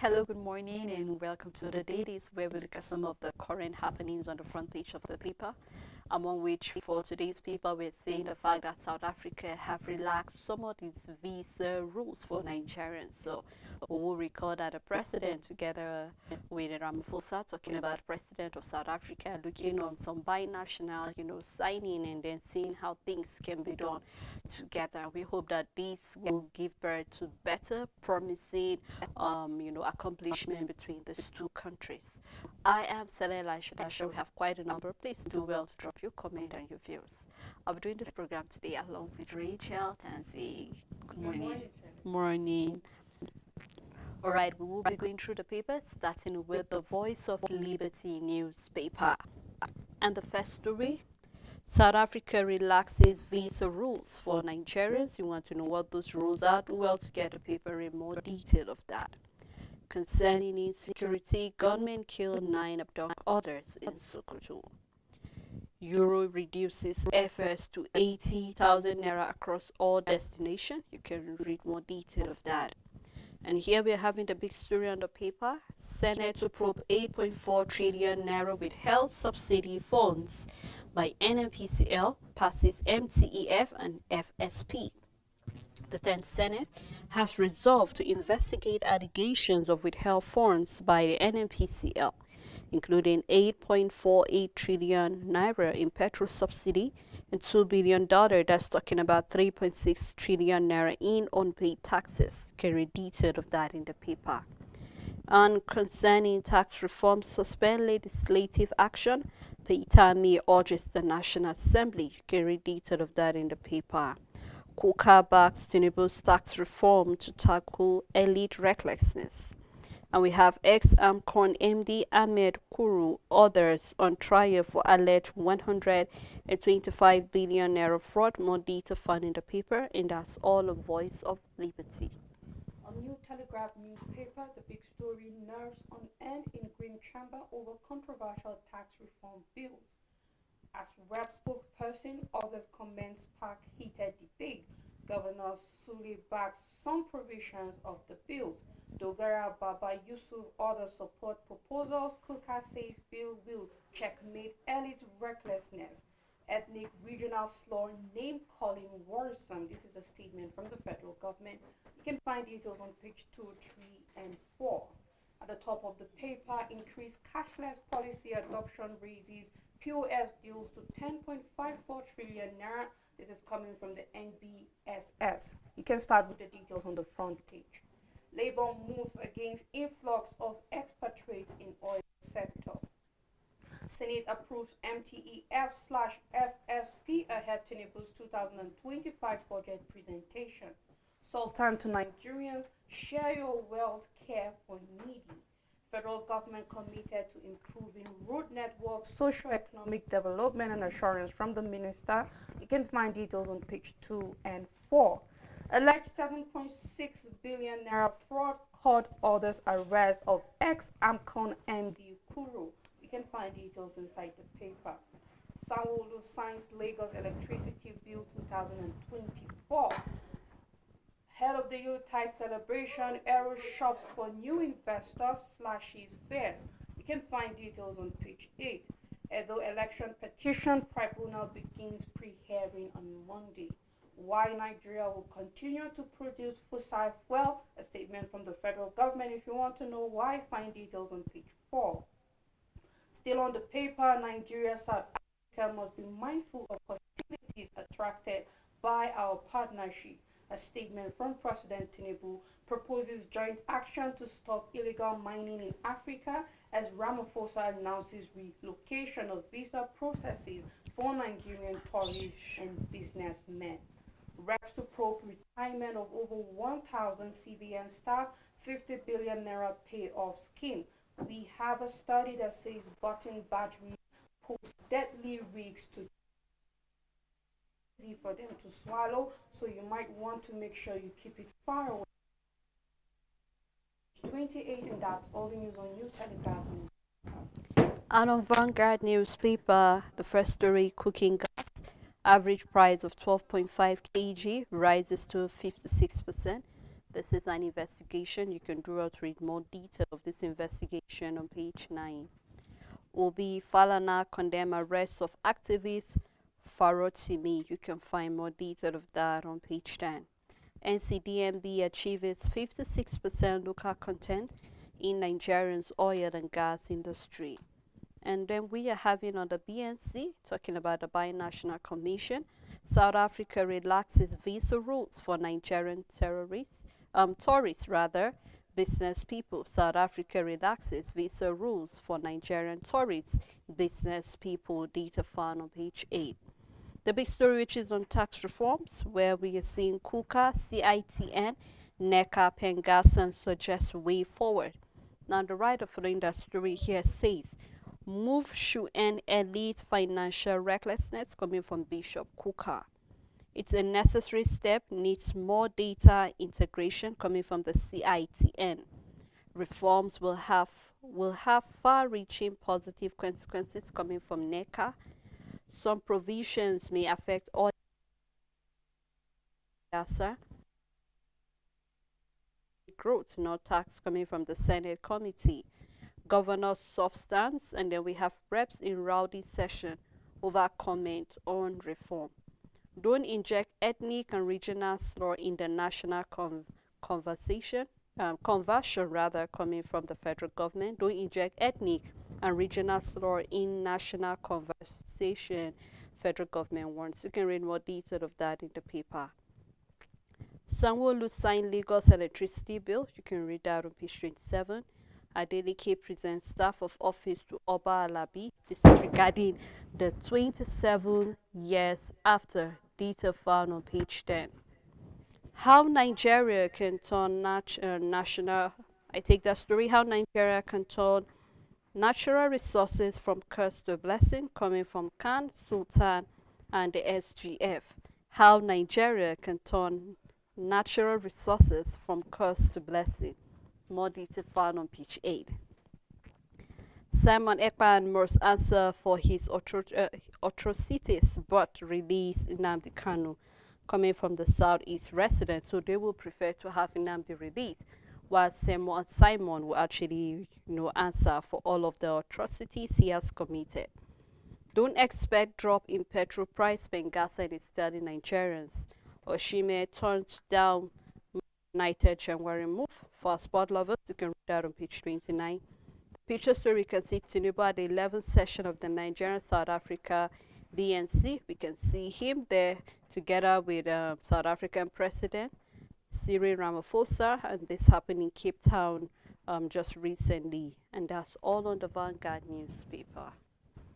Hello, good morning, and welcome to the Dailies, where we look at some of the current happenings on the front page of the paper. Among which, for today's paper, we're seeing the fact that South Africa have relaxed some of its visa rules for Nigerians. So, we will recall that the president, together with Ramaphosa, talking about the president of South Africa, looking on some binational, signing and then seeing how things can be done together. We hope that this will give birth to better, promising, accomplishment between these two countries. I am Selena Shadasha. We have quite a number. Please do well to drop your comment and your views. I'll be doing this program today along with Rachel Tansy. Good morning. Morning. All right, we will be going through the papers, starting with the Voice of Liberty newspaper. And the first story, South Africa relaxes visa rules for Nigerians. You want to know what those rules are? Do well to get the paper in more detail of that. Concerning insecurity, gunmen kill 9 abduct others in Sokoto. Euro reduces fares to 80,000 naira across all destinations. You can read more detail of that. And here we are having the big story on the paper. Senate to probe 8.4 trillion naira with health subsidy funds by NMPCL passes MTEF and FSP. The 10th Senate has resolved to investigate allegations of withheld funds by the NMPCL, including 8.48 trillion naira in petrol subsidy and $2 billion, that's talking about 3.6 trillion naira in unpaid taxes. Carry detail of that in the paper. And concerning tax reform, suspend legislative action, Peter May urges the National Assembly. Carry detail of that in the paper. Kuka backs Tinubu's tax reform to tackle elite recklessness. And we have ex-AMCON MD Ahmed Kuru, others on trial for alleged 125 billion naira fraud. More detail found in the paper, and that's all a Voice of Liberty. On New Telegraph newspaper, the big story, nerves on end in Green Chamber over controversial tax reform bills. As rep spokesperson, others comments spark heated debate. Governor Sule backs some provisions of the bills. Dogara Baba Yusuf others support proposals. Kuka says bill will checkmate elite recklessness. Ethnic regional slur name calling worrisome. This is a statement from the federal government. You can find details on page 2, 3, and 4. At the top of the paper, increased cashless policy adoption raises POS deals to 10.54 trillion naira. This is coming from the NBSS. You can start with the details on the front page. Labour moves against influx of expatriates in oil sector. Senate approves MTEF/FSP ahead Tinubu's 2025 budget presentation. Sultan to Nigerians, share your wealth, care for needy. Federal government committed to improving road network, socio-economic development and assurance from the minister. You can find details on page 2 and 4. Alleged 7.6 billion naira fraud caught others arrest of ex-AMCON MD Kuru. You can find details inside the paper. Sanwo-Olu signs Lagos Electricity Bill 2024. Head of the Yuletide celebration, Aero shops for new investors, slashes fares. You can find details on page 8. Edo election petition tribunal begins pre-hearing on Monday. Why Nigeria will continue to produce fossil fuel, a statement from the federal government. If you want to know why, find details on page 4. Still on the paper, Nigeria, South Africa must be mindful of hostilities attracted by our partnership. A statement from President Tinubu proposes joint action to stop illegal mining in Africa as Ramaphosa announces relocation of visa processes for Nigerian tourists and businessmen. Reps to probe retirement of over 1,000 CBN staff, 50 billion naira payoff scheme. We have a study that says button batteries pose deadly risks to for them to swallow, so you might want to make sure you keep it far away. 28, and that's all the news on New Telegraph News. And on Vanguard newspaper, the first story, cooking gas, average price of 12.5 kg rises to 56%. This is an investigation. You can do out read more detail of this investigation on page 9. Obi Falana condemn arrest of activist Farotimi. You can find more detail of that on page 10. NCDMB achieves 56% local content in Nigerians' oil and gas industry. And then we are having on the BNC, talking about the Binational Commission, South Africa relaxes visa rules for Nigerian tourists rather, business people. South Africa relaxes visa rules for Nigerian tourists, business people, data found on page 8. The big story which is on tax reforms, where we are seeing KUKA, CITN, NECA, Pengassan suggest way forward. Now the writer following that story here says, move should end elite financial recklessness, coming from Bishop KUKA. It's a necessary step, needs more data integration, coming from the CITN. Reforms will have far-reaching positive consequences, coming from NECA. Some provisions may affect all growth, not tax, coming from the Senate committee. Governor's soft stance, and then we have reps in rowdy session over comment on reform. Don't inject ethnic and regional slur in the national conversion rather, coming from the federal government. Don't inject ethnic and regional slur in national conversation, federal government wants. You can read more detail of that in the paper. Sanwo-Olu signed Lagos electricity bill. You can read that on page 27. Adeleke presents staff of office to Oba Alabi. This is regarding the 27 years after, data found on page 10. How Nigeria can turn national, I take that story, how Nigeria can turn natural resources from curse to blessing, coming from Khan, Sultan, and the SGF. How Nigeria can turn natural resources from curse to blessing. More detail found on page 8. Simon Ekpan must answer for his atrocities but release Nnamdi Kanu, coming from the southeast residents, so they will prefer to have Nnamdi released, while Simon will actually answer for all of the atrocities he has committed. Don't expect drop in petrol price, Pengassan is telling Nigerians. Oshime turns down United January move. For sport lovers, you can read that on page 29. Picture story, you can see Tinubu at the 11th session of the Nigerian-South Africa BNC. We can see him there together with South African President Cyril Ramaphosa, and this happened in Cape Town just recently. And that's all on the Vanguard newspaper.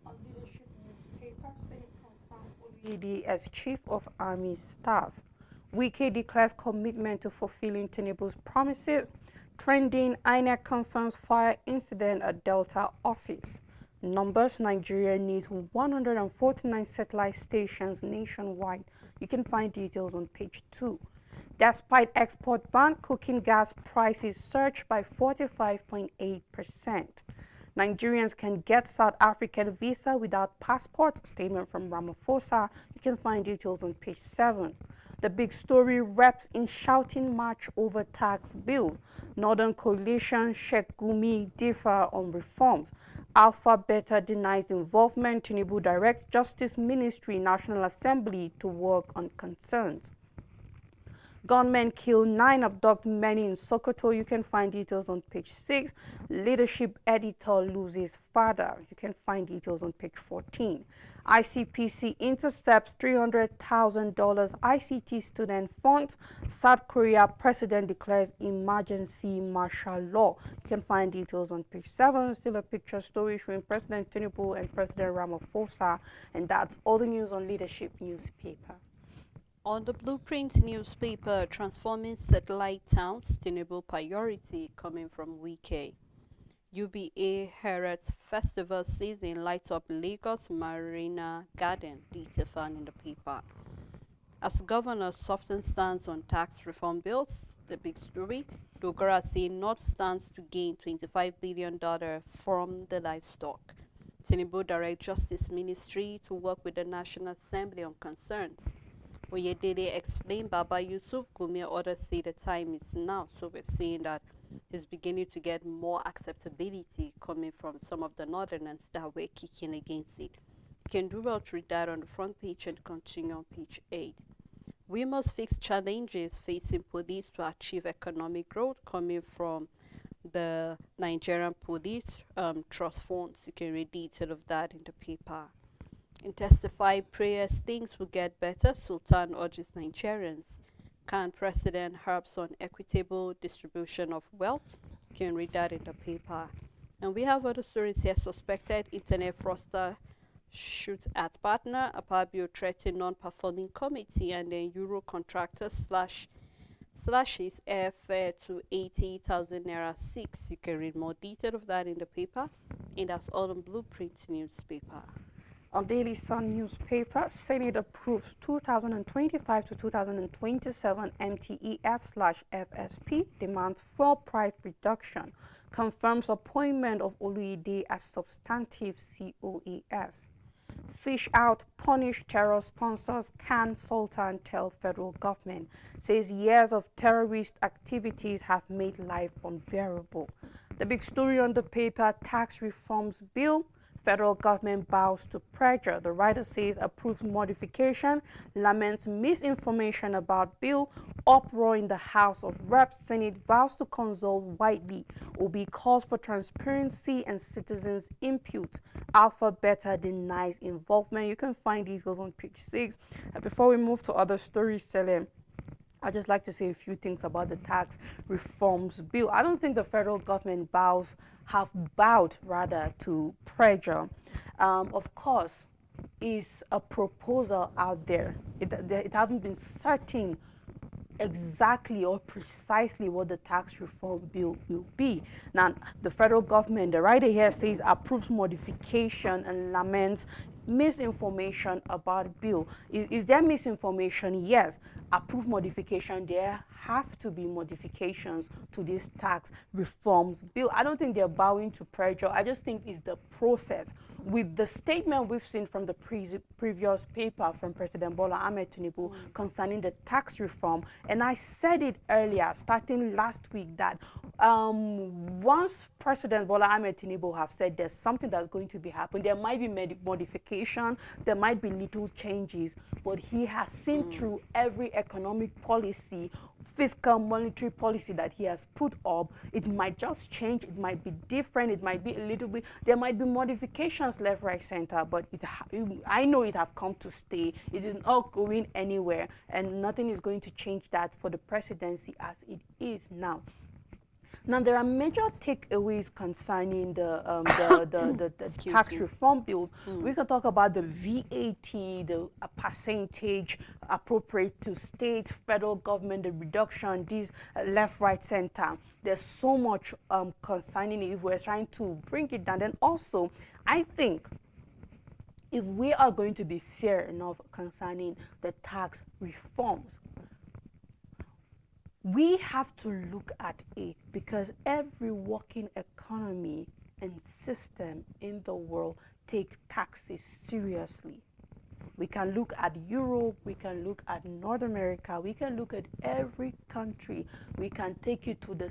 On Leadership newspaper, Senate confirms Oluyede as Chief of Army Staff. Wike declares commitment to fulfilling Tinubu's promises. Trending, INEC confirms fire incident at Delta office. Numbers, Nigeria needs 149 satellite stations nationwide. You can find details on page 2. Despite export ban, cooking gas prices surged by 45.8%. Nigerians can get South African visa without passport. Statement from Ramaphosa. You can find details on page 7. The big story, reps in shouting match over tax bills. Northern Coalition, Sheikh Gumi differ on reforms. Alpha Beta denies involvement. Tinubu directs Justice Ministry, National Assembly to work on concerns. Gunmen kill 9, abduct many in Sokoto. You can find details on page 6. Leadership editor loses father. You can find details on page 14. ICPC intercepts $300,000 ICT student funds. South Korea president declares emergency martial law. You can find details on page 7. Still a picture story showing President Tinubu and President Ramaphosa. And that's all the news on Leadership newspaper. On the Blueprint newspaper, transforming satellite towns, Tinubu priority, coming from Wike. UBA Heritage Festival season lights up Lagos Marina Garden, detail found in the paper. As governor softens stance on tax reform bills, the big story, Dogara say North stands to gain $25 billion from the livestock. Tinubu direct Justice Ministry to work with the National Assembly on concerns. Oyedele explained, Baba Yusuf Gumi and others say the time is now. So we're seeing that he's beginning to get more acceptability coming from some of the northerners that were kicking against it. You can do well to read that on the front page and continue on page 8. We must fix challenges facing police to achieve economic growth coming from the Nigerian Police Trust Funds. You can read detail of that in the paper. In testifying prayers, things will get better. Sultan urges Nigerians. Can President harps on equitable distribution of wealth? You can read that in the paper. And we have other stories here. Suspected internet fraudster shoots at partner. Apabio threatened non-performing committee, and then Euro contractor slashes airfare to 80,000 naira 6. You can read more detail of that in the paper. And that's all on Blueprint newspaper. On Daily Sun newspaper, Senate approves 2025 to 2027 MTEF/FSP, demands fuel price reduction, confirms appointment of Oluyede as substantive COAS. Fish out, punish terror sponsors, can Sultan tell federal government. Says years of terrorist activities have made life unbearable. The big story on the paper, tax reforms bill. Federal government bows to pressure. The writer says approves modification, laments misinformation about bill, uproar in the House of Reps. Senate vows to consult widely. Obi calls for transparency and citizens' input. Alpha Beta denies involvement. You can find details on page 6. Before we move to other stories, Selim, I'd just like to say a few things about the tax reforms bill. I don't think the federal government have bowed rather to pressure. Of course, is a proposal out there. It hasn't been certain exactly or precisely what the tax reform bill will be. Now, the federal government, the writer here says, approves modification and laments misinformation about bill. Is there misinformation? Yes. Approved modification. There have to be modifications to this tax reforms bill. I don't think they're bowing to pressure. I just think it's the process. With the statement we've seen from the previous paper from President Bola Ahmed Tinubu concerning the tax reform, and I said it earlier, starting last week, that once President Bola Ahmed Tinubu have said there's something that's going to be happening, there might be modification, there might be little changes, but he has seen through every economic policy, fiscal monetary policy that he has put up. It might just change, it might be different, it might be a little bit, there might be modifications left, right, center, but I know it have come to stay. It is not going anywhere, and nothing is going to change that for the presidency as it is now. Now, there are major takeaways concerning the tax reform bills. We can talk about the VAT, the percentage appropriate to states, federal government, the reduction, these left, right, center. There's so much concerning it if we're trying to bring it down. Then also, I think if we are going to be fair enough concerning the tax reforms, we have to look at it, because every working economy and system in the world take taxes seriously. We can look at Europe, we can look at North America, we can look at every country. We can take it to the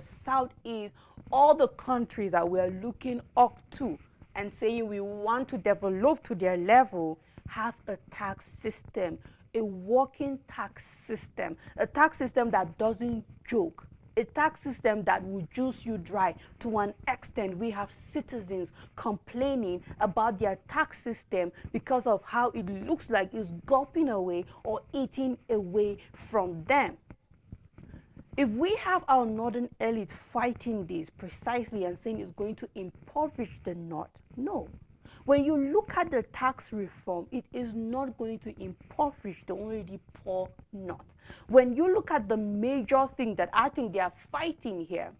southeast, all the countries that we are looking up to and saying we want to develop to their level, have a tax system, a working tax system, a tax system that doesn't joke, a tax system that will juice you dry. To an extent, we have citizens complaining about their tax system because of how it looks like it's gulping away or eating away from them. If we have our northern elite fighting this precisely and saying it's going to impoverish the north, no. When you look at the tax reform, it is not going to impoverish the already poor north. When you look at the major thing that I think they are fighting here,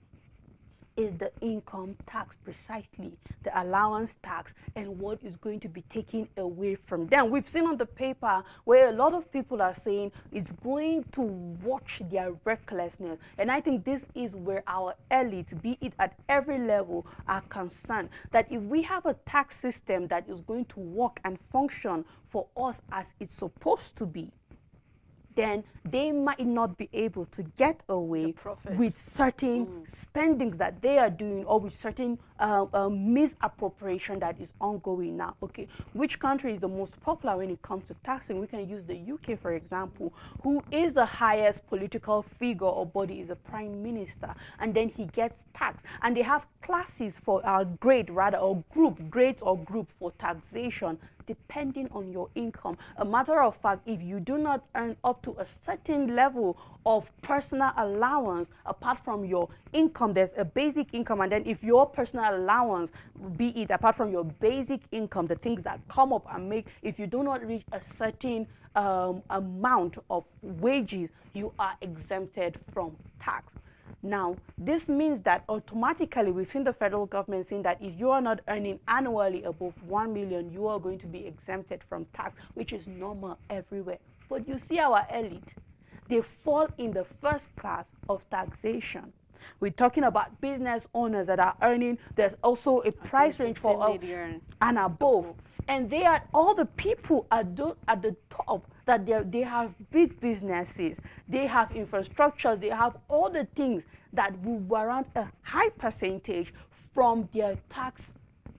is the income tax, precisely the allowance tax, and what is going to be taken away from them. We've seen on the paper where a lot of people are saying it's going to watch their recklessness, and I think this is where our elites, be it at every level, are concerned that if we have a tax system that is going to work and function for us as it's supposed to be, then they might not be able to get away with certain spendings that they are doing, or with certain misappropriation that is ongoing now. Okay, which country is the most popular when it comes to taxing? We can use the UK, for example. Who is the highest political figure or body? Is the prime minister, and then he gets taxed. And they have classes for grade, rather, or group, grades or group for taxation, depending on your income. A matter of fact, if you do not earn up to a certain level of personal allowance, apart from your income, there's a basic income, and then if your personal allowance, be it apart from your basic income, the things that come up and make, if you do not reach a certain amount of wages, you are exempted from tax. Now, this means that automatically within the federal government saying that if you are not earning annually above 1 million, you are going to be exempted from tax, which is normal everywhere. But you see our elite, they fall in the first class of taxation. We're talking about business owners that are earning, there's also a price range for and above. And they are all the people at the top that they have big businesses, they have infrastructures, they have all the things that will warrant a high percentage from their tax,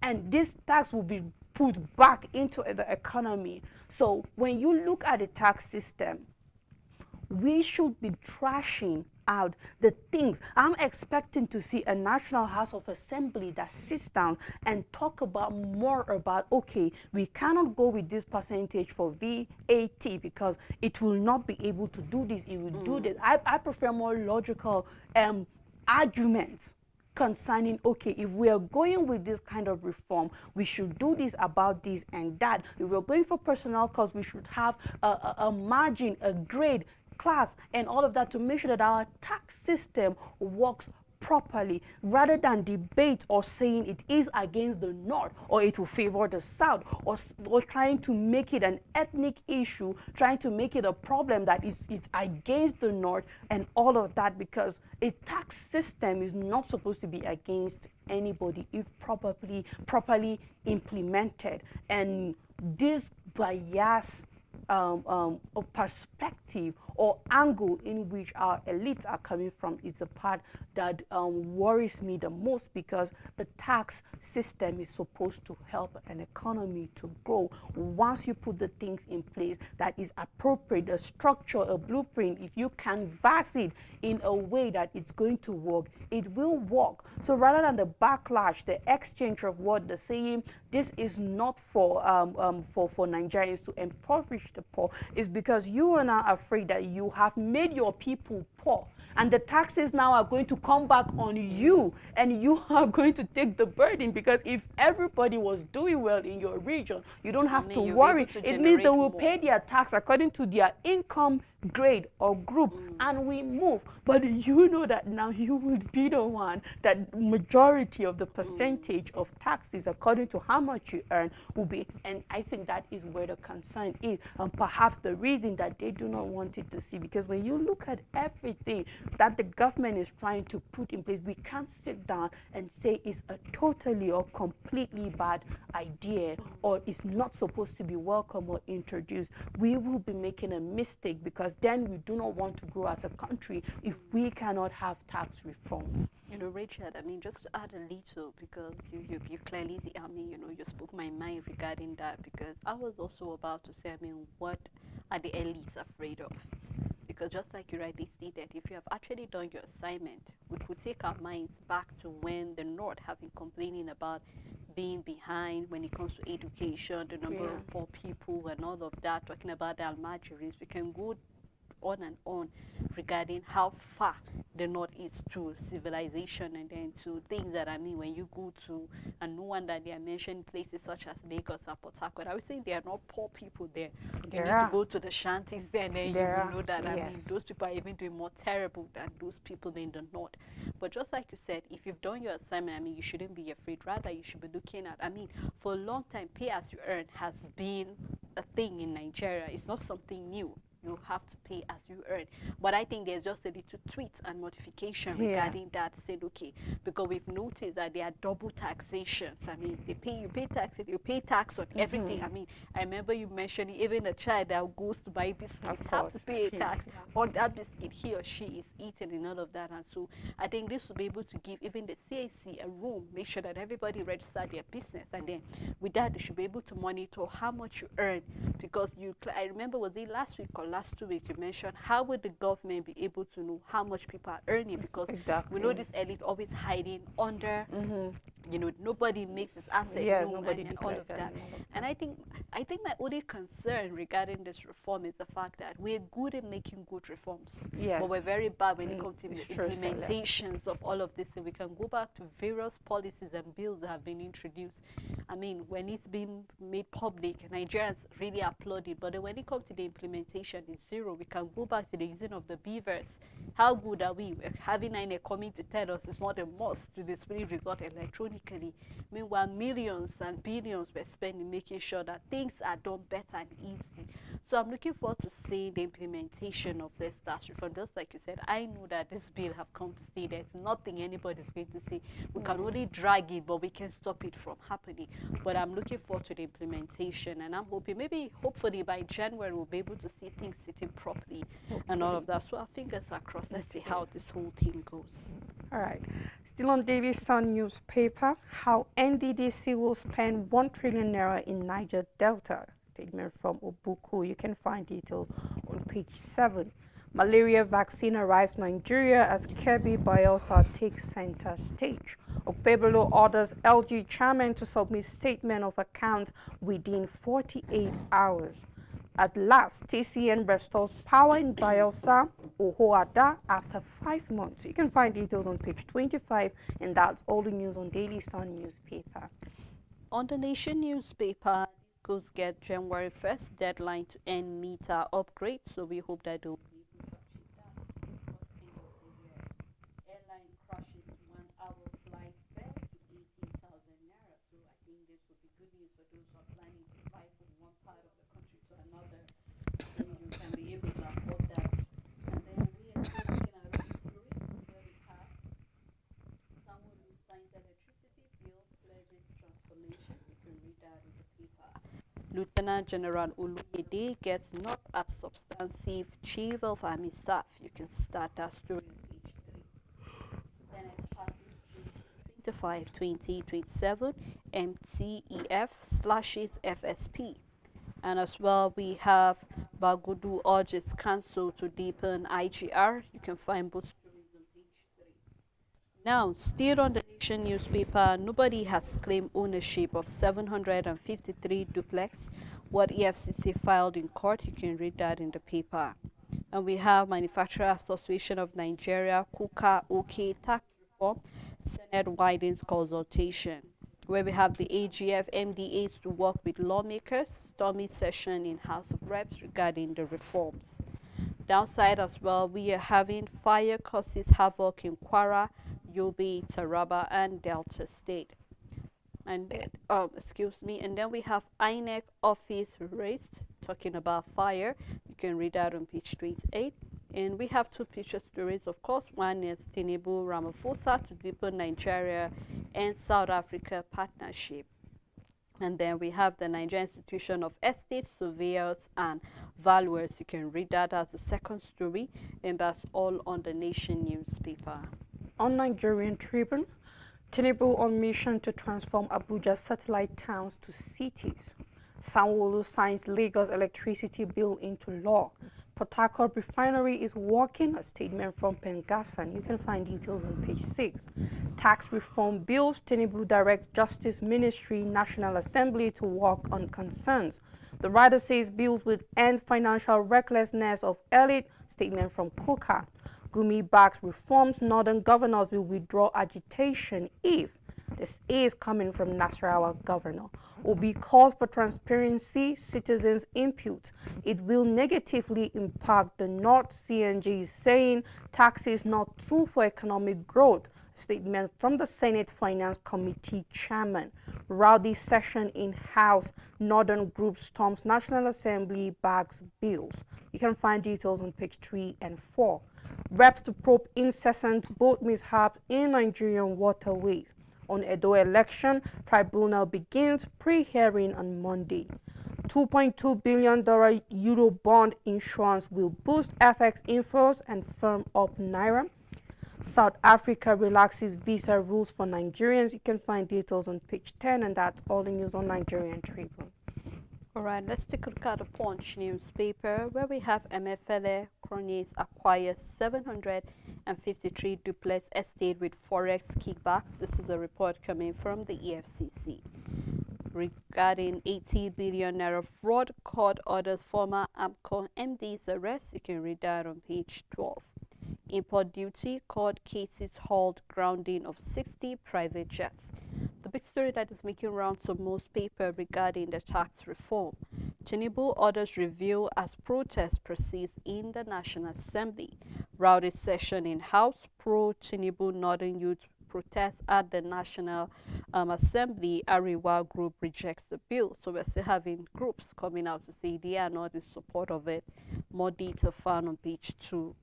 and this tax will be put back into the economy. So when you look at the tax system, we should be trashing out the things. I'm expecting to see a National House of Assembly that sits down and talk about more about, okay, we cannot go with this percentage for VAT because it will not be able to do this, it will do this. I prefer more logical arguments concerning, okay, if we are going with this kind of reform, we should do this about this and that. If we're going for personnel costs, we should have a margin, a grade, class, and all of that to make sure that our tax system works properly, rather than debate or saying it is against the North or it will favor the South, or trying to make it an ethnic issue, trying to make it a problem that is against the North and all of that, because a tax system is not supposed to be against anybody if properly implemented. And this bias perspective or angle in which our elites are coming from is the part that worries me the most, because the tax system is supposed to help an economy to grow. Once you put the things in place that is appropriate, a structure, a blueprint, if you canvass it in a way that it's going to work, it will work. So rather than the backlash, the exchange of what they're saying, this is not for Nigerians to impoverish the poor, is because you are now afraid that you have made your people poor, and the taxes now are going to come back on you, and you are going to take the burden, because if everybody was doing well in your region, you don't have to worry. It means they will pay their tax according to their income grade or group, and we move. But you know that now you would be the one that majority of the percentage of taxes according to how much you earn will be. And I think that is where the concern is, and perhaps the reason that they do not want it to see, because when you look at everything that the government is trying to put in place, we can't sit down and say it's a totally or completely bad idea, or it's not supposed to be welcome or introduced. We will be making a mistake, because then we do not want to grow as a country if we cannot have tax reforms. You know, Richard, I mean, just to add a little, because you clearly, I mean, you know, you spoke my mind regarding that, because I was also about to say, I mean, what are the elites afraid of? Because just like you rightly stated, if you have actually done your assignment, we could take our minds back to when the North have been complaining about being behind when it comes to education, the number of poor people and all of that, talking about the Almajiris. We can go and on regarding how far the North is to civilization and then to things that I mean when you go to, and no wonder they are mentioned places such as Lagos or Port Harcourt. I would say they are not poor people there. You There need to are. go to the shanties there and then you There will are. know that I Yes. mean those people are even doing more terrible than those people in the North. But just like you said, if you've done your assignment, I mean you shouldn't be afraid. Rather you should be looking at, I mean, for a long time pay as you earn has been a thing in Nigeria. It's not something new. You have to pay as you earn. But I think there's just a little tweet and modification Yeah. regarding that. Said okay, because we've noticed that there are double taxations. I mean, you pay taxes, you pay tax on everything. I mean, I remember you mentioning even a child that goes to buy biscuit Of has to course. pay a Yeah. tax on that biscuit he or she is eating and all of that. And so I think this will be able to give even the CAC a room, make sure that everybody register their business, and then with that they should be able to monitor how much you earn. Because I remember, was it last week or last 2 weeks, you mentioned how would the government be able to know how much people are earning, because Exactly. we know this elite always hiding under, you know, nobody makes his asset Yes, known nobody and all of declares that. and all of And I think my only concern regarding this reform is the fact that we're good at making good reforms, Yes. but we're very bad when it comes to It's the true, Stella. implementations of all of this. And we can go back to various policies and bills that have been introduced. I mean, when it's been made public, Nigerians really applaud it, but then when it comes to the implementation, it's zero. We can go back to the using of the beavers. How good are we? Having INEC coming to tell us it's not a must to display result electronically. Meanwhile, millions and billions were spent in making sure that things are done better and easy. So I'm looking forward to seeing the implementation of this tax reform. Just like you said, I know that this bill have come to stay. There's nothing anybody's going to say. We can only drag it, but we can stop it from happening. But I'm looking forward to the implementation, and I'm hoping hopefully by January we'll be able to see things sitting properly and all of that. So our fingers are crossed. Let's see how this whole thing goes. All right. Still on Daily Sun newspaper, how NDDC will spend 1 trillion naira in Niger Delta. Statement from Obuku. You can find details on page 7. Malaria vaccine arrives Nigeria as Kirby Bielsa takes center stage. Okpebolo orders LG chairman to submit statement of account within 48 hours. At last, TCN restores power in Bielsa, Ohoada, after 5 months. You can find details on page 25, and that's all the news on Daily Sun newspaper. On the Nation newspaper, schools get January 1st deadline to end meter upgrade, so we hope that they'll be able to achieve that before the end of the year. Airline crashes 1 hour flight fare to 18,000 naira, so I think this will be good news for those who are planning to fly from one part of the country to another. So you can be able to afford that. And then we are still looking at other stories where we have someone who signs electricity bill pledges transformation. You can read that in the paper. Lieutenant General Oluyede gets not as substantive Chief of Army Staff. You can start that story on page 3. Senate passes 2027 MTEF slashes FSP. And as well, we have Bagudu urges council to deepen IGR. You can find both stories on page 3. Now, still on the Nation newspaper, nobody has claimed ownership of 753 duplex. What EFCC filed in court, you can read that in the paper. And we have Manufacturer Association of Nigeria, KUKA OK tax reform, Senate widens consultation. Where we have the AGF MDAs to work with lawmakers, stormy session in House of Reps regarding the reforms. Downside as well, we are having fire causes havoc in Kwara, Yobe, Taraba, and Delta State. And then, and then we have INEC office raised, talking about fire. You can read that on page 28. And we have 2 picture stories, of course. One is Tinubu Ramaphosa to deepen Nigeria and South Africa partnership. And then we have the Nigerian Institution of Estate Surveyors and Valuers. You can read that as the second story, and that's all on the Nation newspaper. On Nigerian Tribune, Tinubu on mission to transform Abuja satellite towns to cities. Sanwo-Olu signs Lagos electricity bill into law. Port Harcourt refinery is working. A statement from Pengassan. You can find details on page 6. Tax reform bills. Tinubu directs Justice Ministry, National Assembly to work on concerns. The writer says bills would end financial recklessness of elite, Statement from Kuka. Gumi backs reforms. Northern governors will withdraw agitation if this is coming from Nasarawa governor. Obi calls for transparency, citizens' input. It will negatively impact the North. CNG, saying taxes not tool for economic growth. Statement from the Senate Finance Committee chairman. Rowdy session in House. Northern group storms National Assembly, bags bills. You can find details on page 3 and 4. Reps to probe incessant boat mishaps in Nigerian waterways. On Edo election, tribunal begins pre-hearing on Monday. $2.2 billion Euro bond issuance will boost FX inflows and firm up Naira. South Africa relaxes visa rules for Nigerians. You can find details on page 10, and that's all the news on Nigerian Tribune. All right, let's take a look at the Punch newspaper, where we have Emefiele cronies acquire 753 duplex estate with forex kickbacks. This is a report coming from the EFCC. Regarding 80 billion naira fraud, court orders former AMCO MD's arrest. You can read that on page 12. Import duty, court cases halt grounding of 60 private jets. The big story that is making rounds of most paper regarding the tax reform. Tinubu orders review as protest proceeds in the National Assembly. Rowdy session in House. Pro-Tinubu Northern Youth protests at the National Assembly. Ariwa group rejects the bill. So we're still having groups coming out to say they are not in support of it. More detail found on page 2.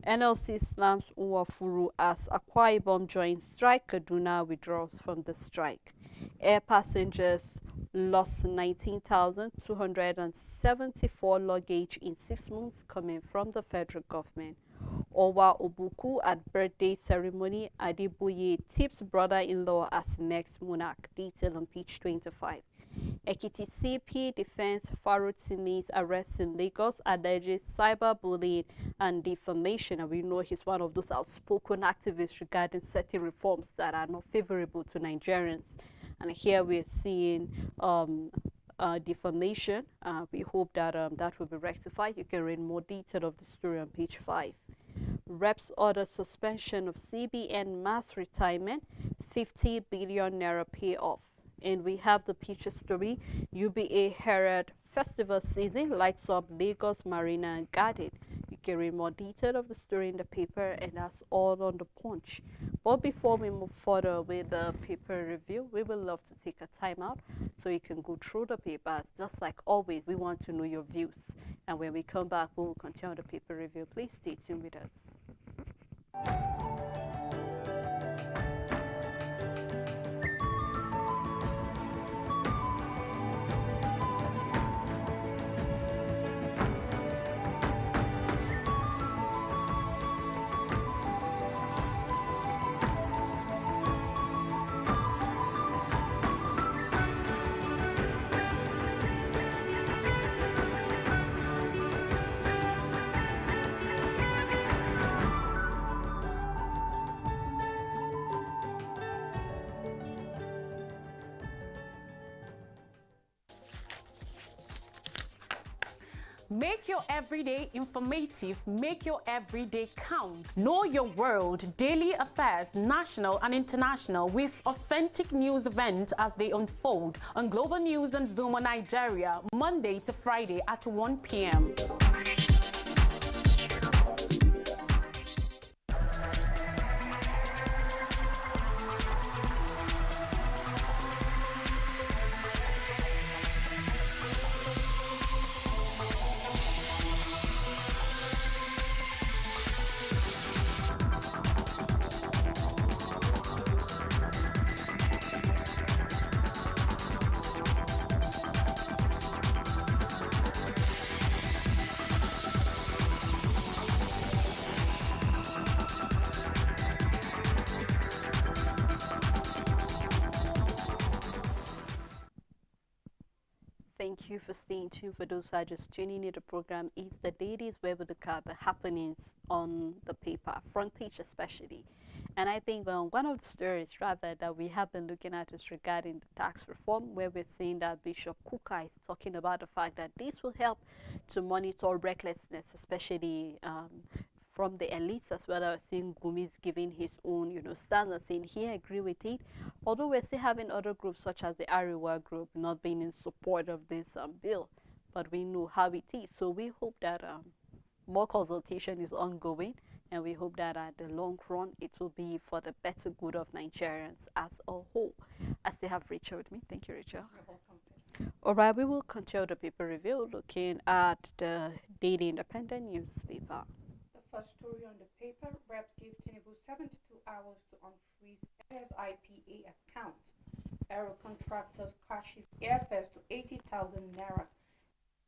NLC slams Uwafuru as Akwa Ibom joins strike. Kaduna withdraws from the strike. Air passengers lost 19,274 luggage in 6 months coming from the federal government. Owa Obuku at birthday ceremony. Adibuye tips brother-in-law as next monarch. Detail on page 25. Ekiti CP defense Farotimi's arrest in Lagos alleges cyberbullying and defamation, and we know he's one of those outspoken activists regarding certain reforms that are not favorable to Nigerians. And here we're seeing defamation. We hope that that will be rectified. You can read more detail of the story on page 5. Reps order suspension of CBN mass retirement, 50 billion naira payoff. And we have the picture story. UBA Herald Festival season lights up Lagos Marina and Garden. You can read more detail of the story in the paper, and that's all on the Punch. But before we move further with the paper review, we would love to take a time out so you can go through the papers. Just like always, we want to know your views. And when we come back, we will continue the paper review. Please stay tuned with us. Make your everyday informative, make your everyday count. Know your world, daily affairs, national and international, with authentic news events as they unfold on Global News and Zoom on Nigeria, Monday to Friday at 1 p.m. Thank you for staying tuned. For those who are just tuning in, the program is the Dailies, where we look at the happenings on the paper, front page especially. And I think one of the stories, rather, that we have been looking at is regarding the tax reform, where we're seeing that Bishop Kuka is talking about the fact that this will help to monitor recklessness, especially from the elites as well. As seeing Gumi's giving his own, stance and saying he agree with it. Although we're still having other groups such as the Ariwa group not being in support of this bill, but we know how it is. So we hope that more consultation is ongoing, and we hope that at the long run it will be for the better good of Nigerians as a whole. I still have Rachel with me. Thank you, Rachel. All right, we will continue the paper review looking at the Daily Independent newspaper. The first story on the paper, reps give Tinubu 72 hours to unfreeze NSIPA accounts. Aero contractors crashes airfares to 80,000 naira.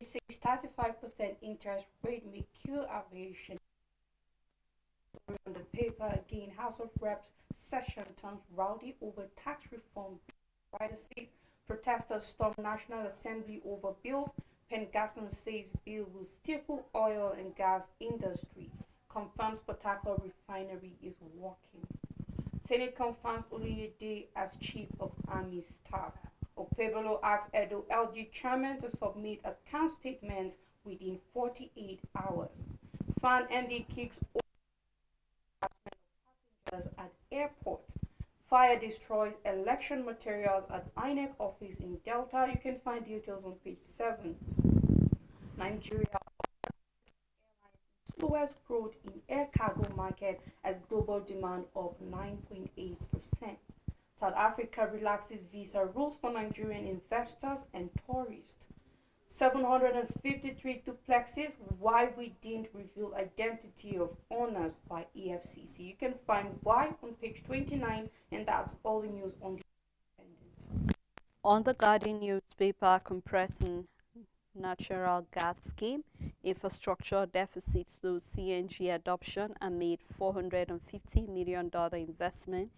35% interest rate may kill aviation. On the paper again, House of Reps session turns rowdy over tax reform. Writer says protesters storm National Assembly over bills. Pengasson says bill will stifle oil and gas industry. Confirms Port Harcourt refinery is working. Senate confirms Oluyede as Chief of Army Staff. Opebolo asks Edo LG Chairman to submit account statements within 48 hours. Fan MD kicks passengers at airport. Fire destroys election materials at INEC office in Delta. You can find details on page 7. Nigeria slowest growth in air cargo market as global demand up 9.8%. South Africa relaxes visa rules for Nigerian investors and tourists. 753 duplexes, why we didn't reveal identity of owners by EFCC. You can find why on page 29, and that's all the news on the Independent. On the Guardian newspaper, compressing natural gas scheme, infrastructure deficits to CNG adoption amid $450 million investment,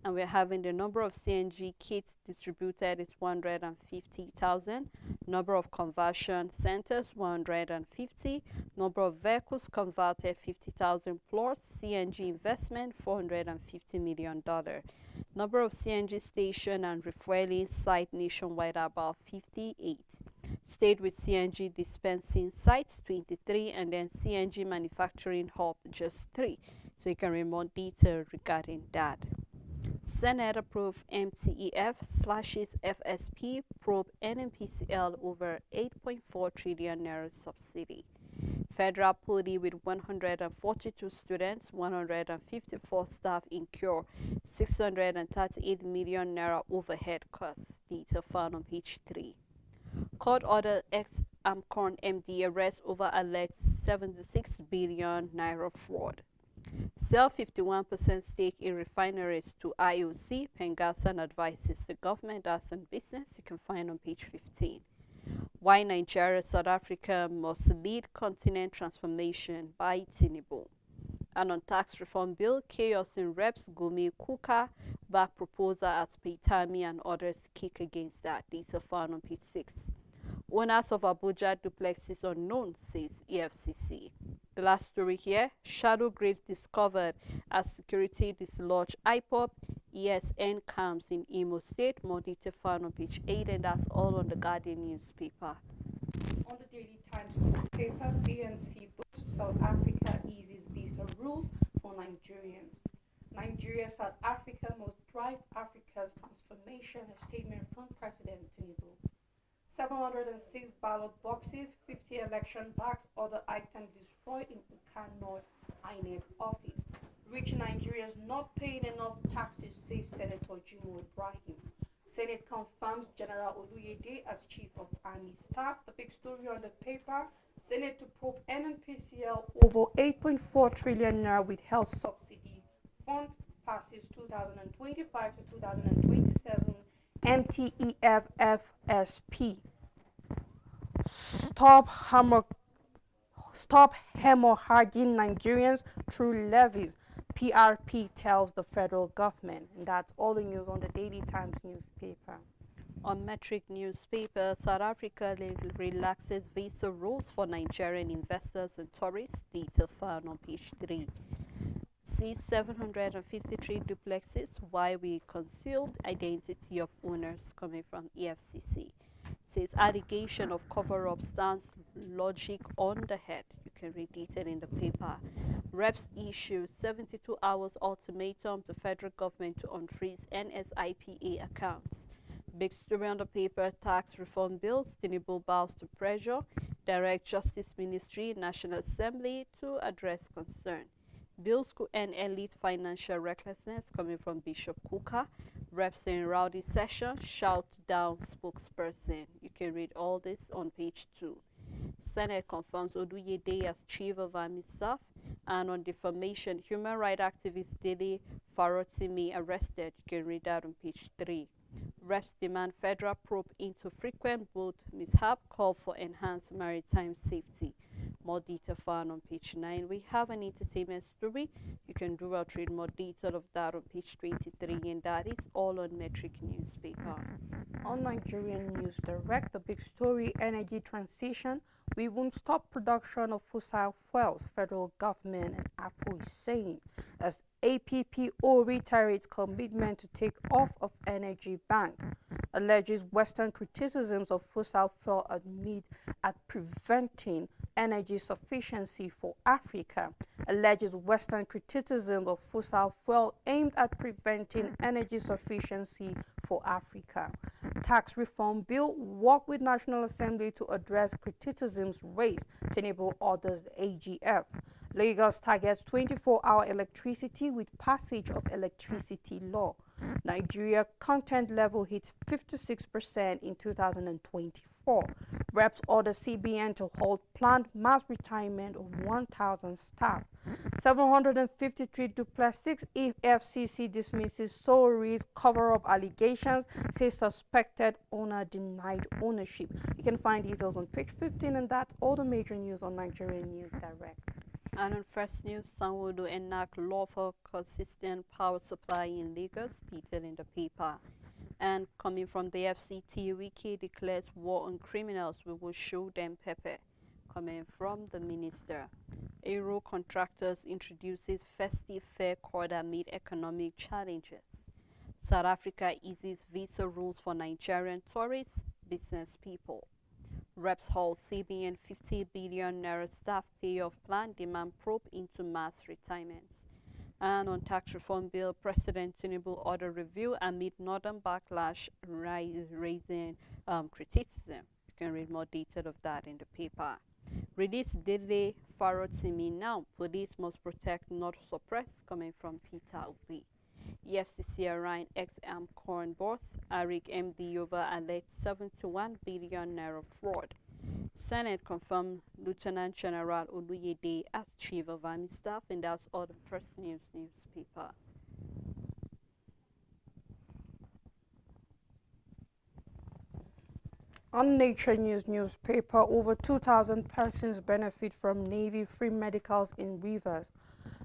and we're having the number of CNG kits distributed is 150,000, number of conversion centers 150, number of vehicles converted 50,000 plus, CNG investment $450 million, number of CNG station and refueling site nationwide about 58. Stayed with CNG dispensing sites 23, and then CNG manufacturing hub just 3. So you can read more detail regarding that. Senate approved MTEF slashes FSP probe NNPCL over 8.4 trillion naira subsidy. Federal Poly with 142 students, 154 staff incur 638 million naira overhead costs. Detail found on page 3. Court order ex-Amcon MD arrest over alleged 76 billion naira fraud. Sell 51% stake in refineries to IOC. Pengasson advises the government that's on business. You can find on page 15. Why Nigeria, South Africa must lead continent transformation by Tinubu. And on tax reform bill, chaos in reps, Gumi Kuka back proposal as Peitami and others kick against that. These are found on page 6. Owners of Abuja duplexes unknown, says EFCC. The last story here, shadow graves discovered as security dislodge IPOP, ESN camps in Imo State. More detail found on page 8, and that's all on the Guardian newspaper. On the Daily Times newspaper, ANC boosts South Africa eases visa rules for Nigerians. Nigeria, South Africa must drive Africa's transformation, a statement from President Tinubu. 706 ballot boxes, 50 election bags, other items destroyed in Uka North INEC office. Rich Nigerians not paying enough taxes, says Senator Jimo Ibrahim. Senate confirms General Oluyede as Chief of Army Staff. The big story on the paper, Senate to probe NNPCL over 8.4 trillion naira with health subsidy. Fund passes 2025 to 2027. MTEF FSP. Stop hemorrhaging Nigerians through levies, PRP tells the federal government. And that's all the news on the Daily Times newspaper. On Metric newspaper, South Africa relaxes visa rules for Nigerian investors and tourists. Detail found on page 3. See 753 duplexes, why we concealed identity of owners, coming from EFCC. Says allegation of cover-up stands logic on the head. You can read it in the paper. Reps issue 72 hours ultimatum to federal government to unfreeze NSIPA accounts. Big story on the paper, tax reform bills, Tinubu bows to pressure, direct Justice Ministry, National Assembly to address concern. Bills could end elite financial recklessness, coming from Bishop Kuka. Reps in rowdy session, shout down spokesperson. You can read all this on page 2. Senate confirms Oduyede as chief of army staff. And on defamation, human rights activist Dele Farotimi arrested. You can read that on page 3. Reps demand federal probe into frequent boat mishap, call for enhanced maritime safety. More detail found on page 9. We have an entertainment story. You can do out read more detail of that on page 23, and that is all on Metric newspaper. On Nigerian News Direct, the big story, energy transition. We won't stop production of fossil fuels, federal government and Apple is saying, as APPO reiterates commitment to take off of energy bank, alleges Western criticisms of fossil fuel amid at preventing energy sufficiency for Africa, alleges Western criticism of fossil fuel aimed at preventing energy sufficiency for Africa. Tax reform bill work with National Assembly to address criticisms raised to enable orders AGF. Lagos targets 24-hour electricity with passage of electricity law. Nigeria content level hits 56% in 2024. Reps order CBN to hold planned mass retirement of 1,000 staff. 753 duplexes. EFCC dismisses Sori's cover-up allegations, says suspected owner denied ownership. You can find details on page 15, and that's all the major news on Nigerian News Direct. And on First News, Sanwo-Olu enact law for consistent power supply in Lagos, detailed in the paper. And coming from the FCT, Wiki declares war on criminals. We will show them pepper, coming from the minister. Aero contractors introduces festive fair quarter amid economic challenges. South Africa eases visa rules for Nigerian tourists, business people. Reps hold CBN 50 billion naira staff payoff plan, demand probe into mass retirements. And on tax reform bill, President Tinubu order review amid northern backlash raising criticism. You can read more detail of that in the paper. Release Dele Farotimi now. Police must protect, not suppress, coming from Peter Obi. EFCC arraign ex-armed corn boss Arik MD over alleged 71 billion naira fraud. Senate confirmed Lieutenant General Oluyede as Chief of Army Staff, and that's all the First News newspaper. On Nature News newspaper, over 2,000 persons benefit from Navy free medicals in rivers.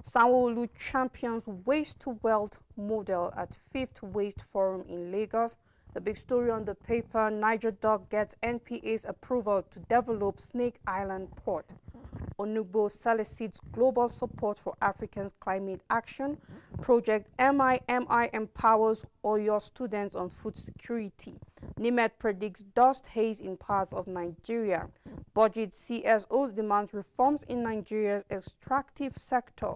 Sanwo-Olu champions waste to wealth model at 5th Waste Forum in Lagos. The big story on the paper, Niger Dock gets NPA's approval to develop Snake Island port. Onugbo solicits global support for Africans' climate action. Project MIMI empowers Oyo students on food security. NIMET predicts dust haze in parts of Nigeria. Budget CSOs demands reforms in Nigeria's extractive sector.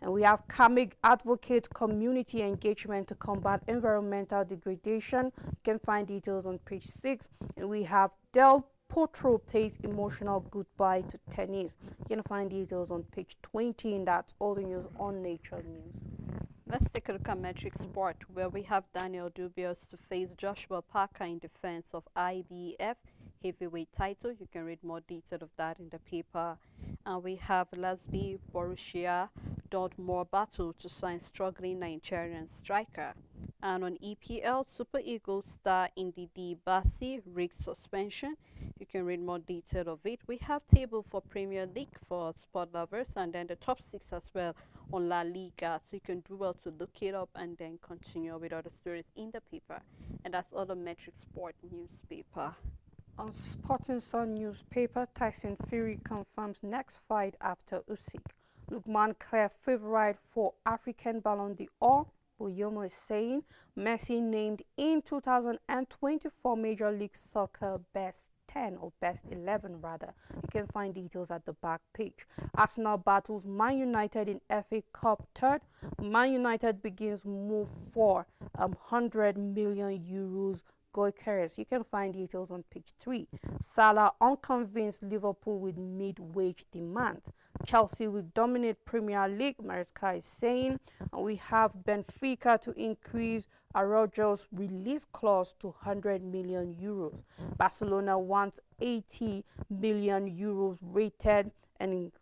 And we have Kamig advocate community engagement to combat environmental degradation. You can find details on page 6. And we have Del Potro pays emotional goodbye to tennis. You can find details on page 20, and that's all the news on Nature News. Let's take a look at Metric Sport, where we have Daniel Dubious to face Joshua Parker in defense of IBF heavyweight title. You can read more detail of that in the paper. And we have Lasby Borussia Dortmund battle to sign struggling Nigerian striker. And on EPL, Super Eagles star Ndidi Basi rigged suspension. You can read more detail of it. We have table for Premier League for sport lovers, and then the top six as well on La Liga. So you can do well to look it up and then continue with other stories in the paper. And that's all the Metric Sport newspaper. On Sporting Sun newspaper, Tyson Fury confirms next fight after Usyk. Lukman clear favorite for African Ballon d'Or. Buyomo is saying Messi named in 2024 Major League Soccer Best 10 or Best 11 rather. You can find details at the back page. Arsenal battles Man United in FA Cup third. Man United begins move for 100 million euros Goikares. You can find details on page 3. Salah unconvinced Liverpool with mid-wage demand. Chelsea will dominate Premier League, Maresca is saying. And we have Benfica to increase Araujo's release clause to 100 million euros. Barcelona wants 80 million euros rated and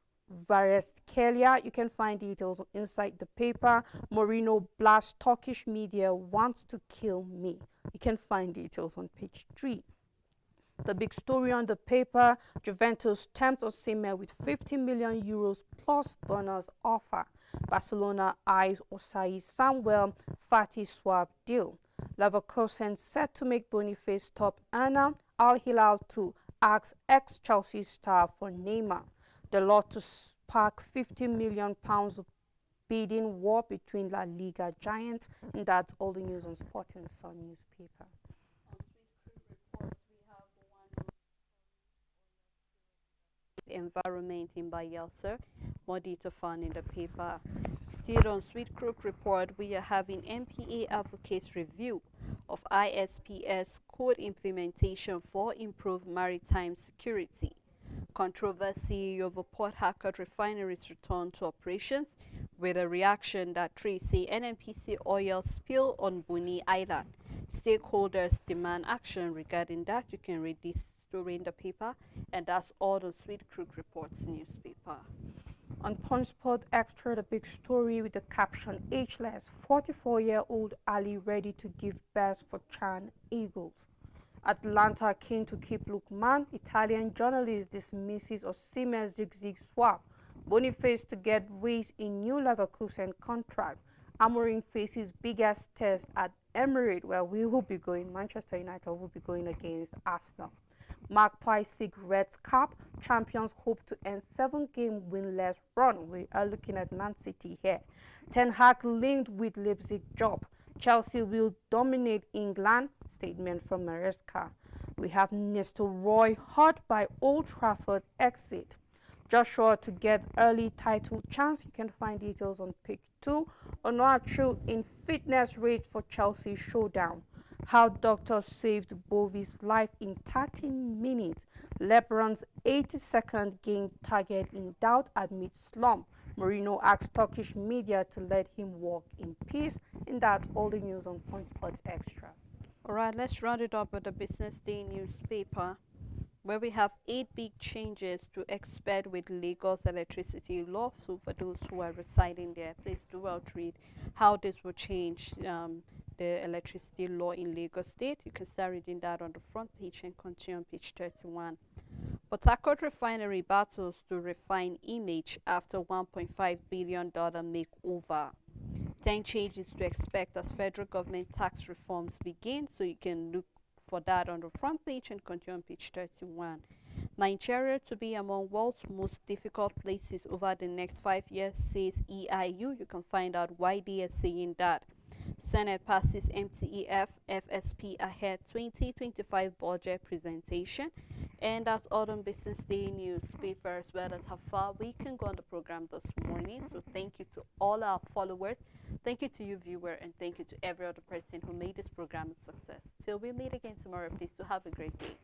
Vareskelia. You can find details inside the paper. Mourinho blasts Turkish media wants to kill me. You can find details on page 3. The big story on the paper, Juventus tempts Osimhen with 50 million euros plus bonus offer. Barcelona eyes Osai Samuel Fati swap deal. Leverkusen set to make Boniface top earner. Al Hilal to ask ex-Chelsea star for Neymar. The law to spark £50 million bidding war between La Liga giants. And that's all the news on Sporting Sun newspaper. Environment in Bayelsa. More detail found in the paper. Still on Sweet Crook Report, we are having MPA advocates review of ISPS code implementation for improved maritime security. Controversy over Port Harcourt refinery's return to operations, with a reaction that trees say NNPC oil spill on Buni Island. Stakeholders demand action regarding that. You can read this story in the paper, and that's all the Sweet Crook Reports newspaper. On Punch Sport Extra, the big story with the caption ageless 44-year-old Ali ready to give birth for Chan Eagles. Atlanta keen to keep Lukman. Italian journalist dismisses Osimhen's zig-zag swap. Boniface to get raised in new Leverkusen contract. Amorim faces biggest test at Emirates, where we will be going. Manchester United will be going against Arsenal. Magpie seek Reds Cup. Champions hope to end 7-game winless run. We are looking at Man City here. Ten Hag linked with Leipzig job. Chelsea will dominate England. Statement from Maresca. We have Nestor Roy hurt by Old Trafford exit. Joshua to get early title chance. You can find details on page 2. Onuachu in fitness rate for Chelsea showdown. How doctors saved Bovie's life in 13 minutes. LeBron's 82nd game target in doubt amid slump. Mourinho asks Turkish media to let him walk in peace. And that's all the news on Point Sports Extra. Alright, let's round it up with the Business Day newspaper, where we have 8 big changes to expect with Lagos electricity law. So for those who are residing there, please do well to read how this will change the electricity law in Lagos State. You can start reading that on the front page and continue on page 31. Port Harcourt refinery battles to refine image after $1.5 billion makeover. 10 changes to expect as federal government tax reforms begin. So you can look for that on the front page and continue on page 31. Nigeria to be among world's most difficult places over the next 5 years, says EIU. You can find out why they are saying that. Senate passes MTEF FSP ahead 2025 budget presentation. And that's all on Business Day newspaper, as well as how far we can go on the program this morning. So thank you to all our followers. Thank you to you, viewer, and thank you to every other person who made this program a success. Till we meet again tomorrow, please do have a great day.